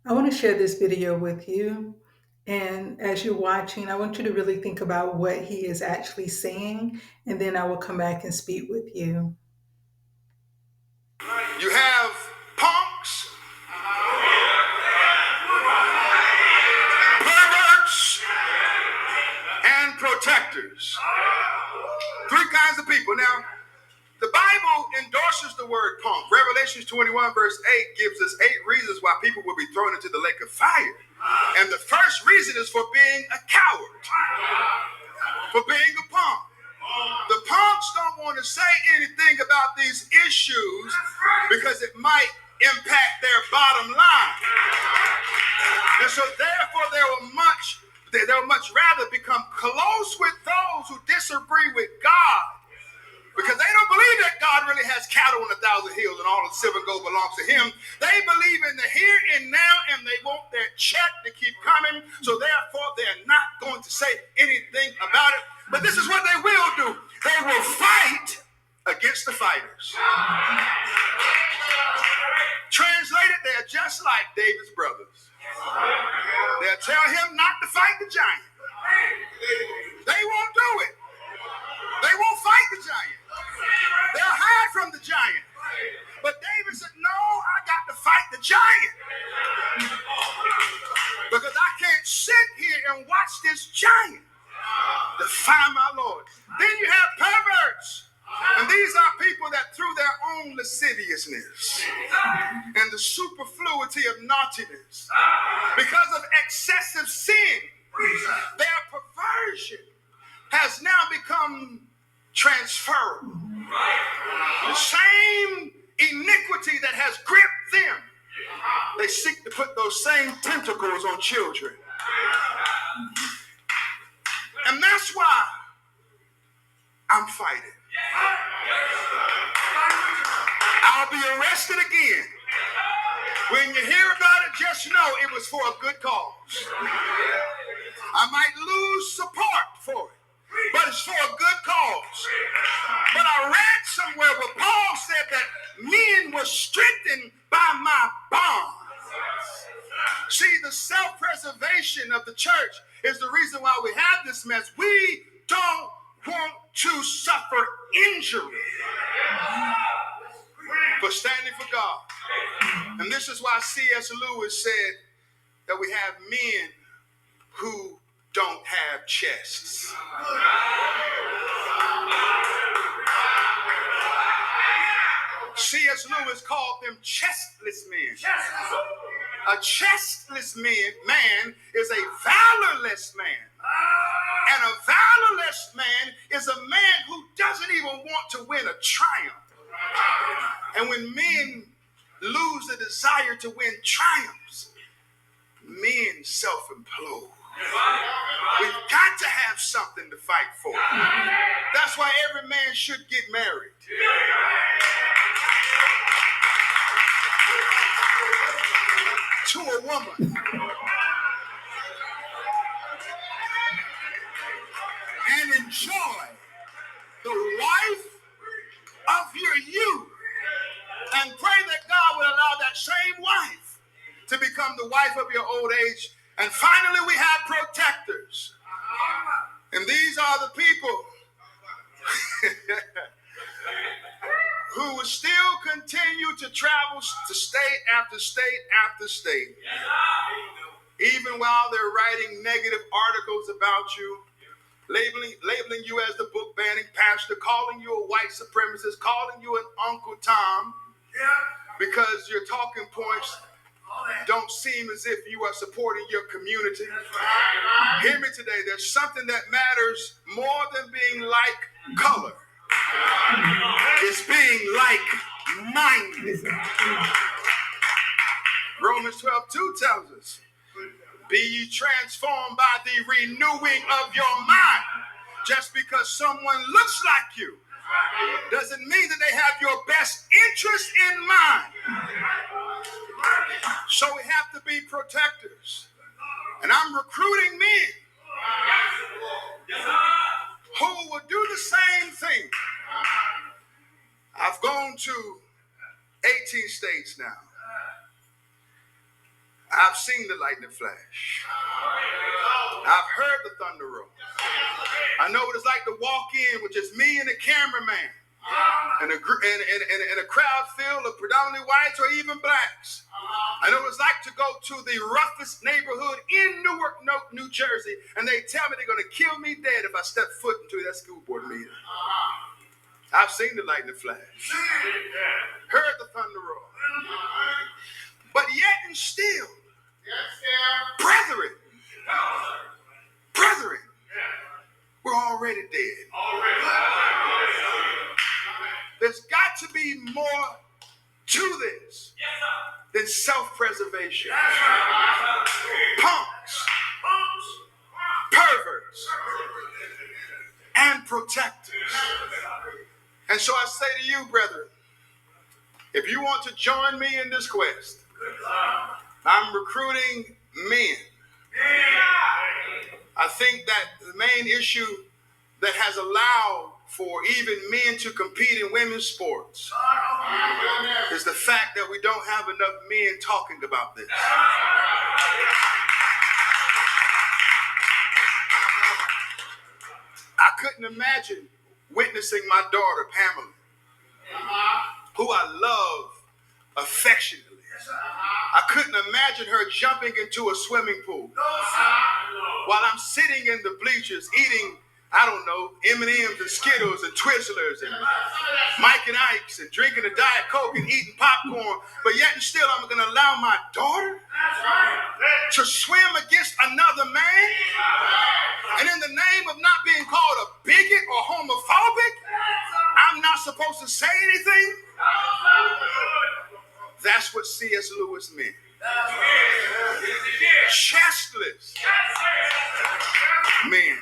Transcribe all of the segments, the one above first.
I want to share this video with you. And as you're watching, I want you to really think about what he is actually saying, and then I will come back and speak with you. You have punks, perverts, and protectors. Three kinds of people. Now, the Bible endorses the word punk. Revelations 21 verse 8 gives us 8 reasons why people will be thrown into the lake of fire. And the first reason is for being a coward, for being a punk. The punks don't want to say anything about these issues because it might impact their bottom line. And so therefore they will much rather become close with those who disagree with God, because they don't believe that God really has cattle on 1,000 hills and all the silver and gold belongs to him. They believe in the here and now, and they want their check to keep coming. So therefore, they're not going to say anything about it. But this is what they will do. They will fight against the fighters. Translated, they're just like David's brothers. They'll tell him not to fight the giant. They won't do it. They won't fight the giant. They'll hide from the giant. But David said, no, I got to fight the giant. Because I can't sit here and watch this giant defy my Lord. Then you have perverts. And these are people that through their own lasciviousness and the superfluity of naughtiness, because of excessive sin, their perversion has now become transferable. The same iniquity that has gripped them, they seek to put those same tentacles on children. And that's why I'm fighting. I'll be arrested again. When you hear about it, just know it was for a good cause. I might lose support for it, but it's for a good cause. But I read somewhere where Paul said that men were strengthened by my bonds. See, the self-preservation of the church is the reason why we have this mess. We don't want to suffer injury for standing for God. And this is why C.S. Lewis said that we have men who don't have chests. C.S. Lewis called them chestless men. A chestless man is a valorless man. And a valorless man is a man who doesn't even want to win a triumph. And when men lose the desire to win triumphs, men self-implode. We've got to have something to fight for. That's why every man should get married. To a woman. And enjoy the wife of your youth. And pray that God will allow that same wife to become the wife of your old age. And finally, we have protectors. And these are the people who will still continue to travel to state after state after state, even while they're writing negative articles about you, labeling you as the book banning pastor, calling you a white supremacist, calling you an Uncle Tom, because your talking points don't seem as if you are supporting your community. Hear me today. There's something that matters more than being like color. It's being like-minded. Romans 12:2 tells us, be ye transformed by the renewing of your mind. Just because someone looks like you doesn't mean that they have your best interest in mind. So we have to be protectors. And I'm recruiting men who will do the same thing. I've gone to 18 states now. I've seen the lightning flash. I've heard the thunder roll. I know what it's like to walk in with just me and the cameraman and a crowd filled of predominantly whites or even blacks. I know what it's like to go to the roughest neighborhood in Newark, New Jersey, and they tell me they're going to kill me dead if I step foot into that school board meeting. I've seen the lightning flash, heard the thunder roll, but yet and still, brethren, brethren, we're already dead. There's got to be more to this than self-preservation. Punks, perverts, and protectors. And so I say to you, brethren, if you want to join me in this quest, I'm recruiting men. I think that the main issue that has allowed for even men to compete in women's sports is the fact that we don't have enough men talking about this. I couldn't imagine witnessing my daughter, Pamela, who I love affectionately. I couldn't imagine her jumping into a swimming pool while I'm sitting in the bleachers eating, I don't know, M&Ms and Skittles and Twizzlers and Mike and Ike's and drinking a Diet Coke and eating popcorn. But yet and still, I'm going to allow my daughter to swim against another man? And in the name of not being called a bigot or homophobic, I'm not supposed to say anything? That's what C.S. Lewis meant. Chestless men.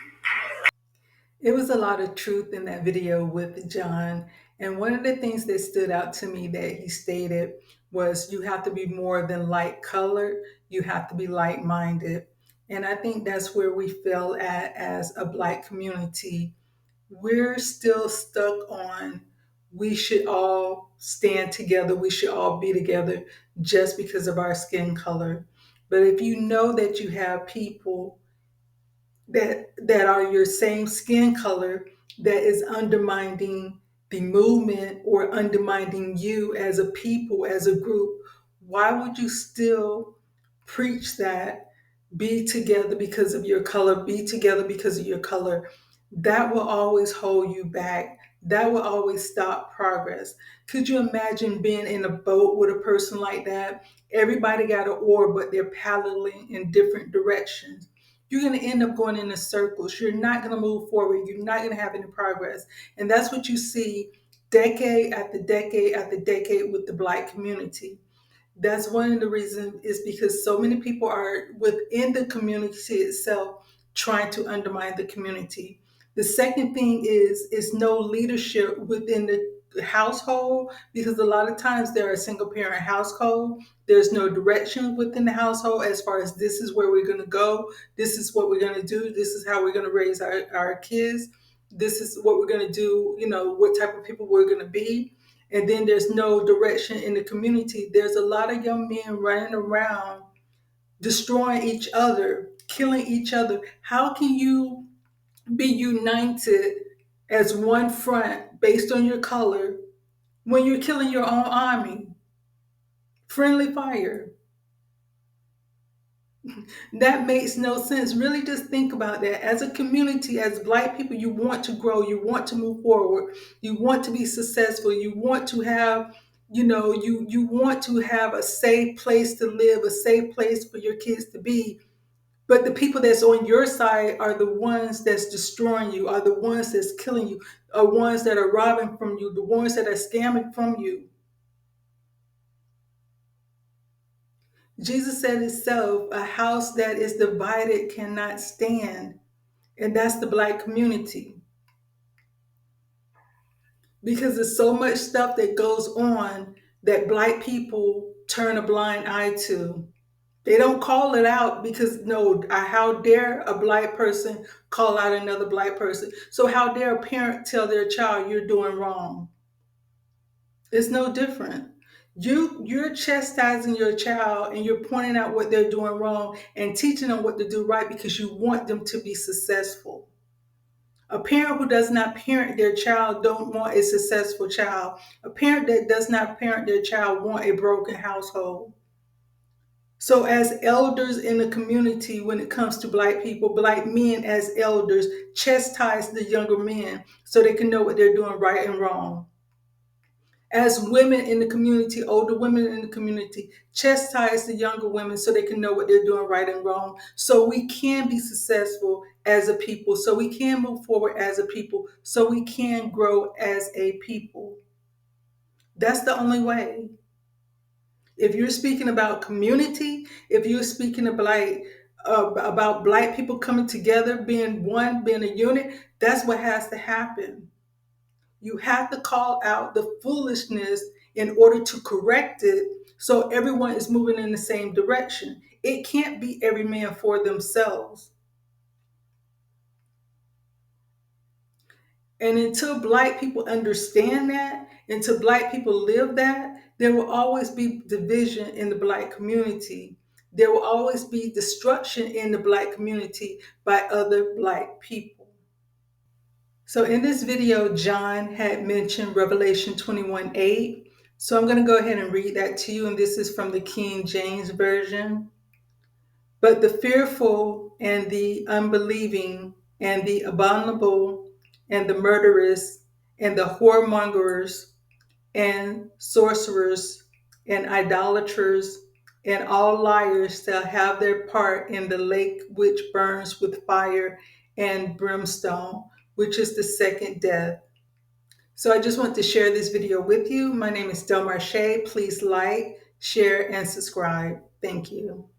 It was a lot of truth in that video with John. And one of the things that stood out to me that he stated was you have to be more than light colored, you have to be light minded. And I think that's where we feel at as a Black community. We're still stuck on we should all stand together, we should all be together just because of our skin color. But if you know that you have people that are your same skin color that is undermining the movement or undermining you as a people, as a group, why would you still preach that be together because of your color, be together because of your color? That will always hold you back. That will always stop progress. Could you imagine being in a boat with a person like that? Everybody got an oar, but they're paddling in different directions. You're going to end up going in circles. You're not going to move forward. You're not going to have any progress. And that's what you see decade after decade after decade with the Black community. That's one of the reasons is because so many people are within the community itself trying to undermine the community. The second thing is no leadership within the household, because a lot of times they're a single parent household. There's no direction within the household as far as this is where we're going to go. This is what we're going to do. This is how we're going to raise our kids. This is what we're going to do. You know, what type of people we're going to be. And then there's no direction in the community. There's a lot of young men running around destroying each other, killing each other. How can you be united as one front based on your color when you're killing your own army? Friendly fire. That makes no sense. Really just think about that. As a community, as Black people, you want to grow, you want to move forward, you want to be successful, you want to have, you want to have a safe place to live, a safe place for your kids to be. But the people that's on your side are the ones that's destroying you, are the ones that's killing you, are ones that are robbing from you, the ones that are scamming from you. Jesus said himself, a house that is divided cannot stand. And that's the Black community. Because there's so much stuff that goes on that Black people turn a blind eye to. They don't call it out because, no, how dare a Black person call out another Black person? So how dare a parent tell their child you're doing wrong? It's no different. You're chastising your child and you're pointing out what they're doing wrong and teaching them what to do right because you want them to be successful. A parent who does not parent their child don't want a successful child. A parent that does not parent their child want a broken household. So, as elders in the community, when it comes to Black people, Black men as elders chastise the younger men so they can know what they're doing right and wrong. As women in the community, older women in the community, chastise the younger women so they can know what they're doing right and wrong. So we can be successful as a people, so we can move forward as a people, so we can grow as a people. That's the only way. If you're speaking about community, if you're speaking about Black people coming together, being one, being a unit, that's what has to happen. You have to call out the foolishness in order to correct it so everyone is moving in the same direction. It can't be every man for themselves. And until Black people understand that, until Black people live that, there will always be division in the Black community. There will always be destruction in the Black community by other Black people. So in this video, John had mentioned Revelation 21:8. So I'm going to go ahead and read that to you. And this is from the King James Version. But the fearful and the unbelieving and the abominable and the murderers and the whoremongers and sorcerers and idolaters and all liars shall have their part in the lake which burns with fire and brimstone, which is the second death. So I just want to share this video with you. My name is Delmarshae. Please like, share, and subscribe. Thank you.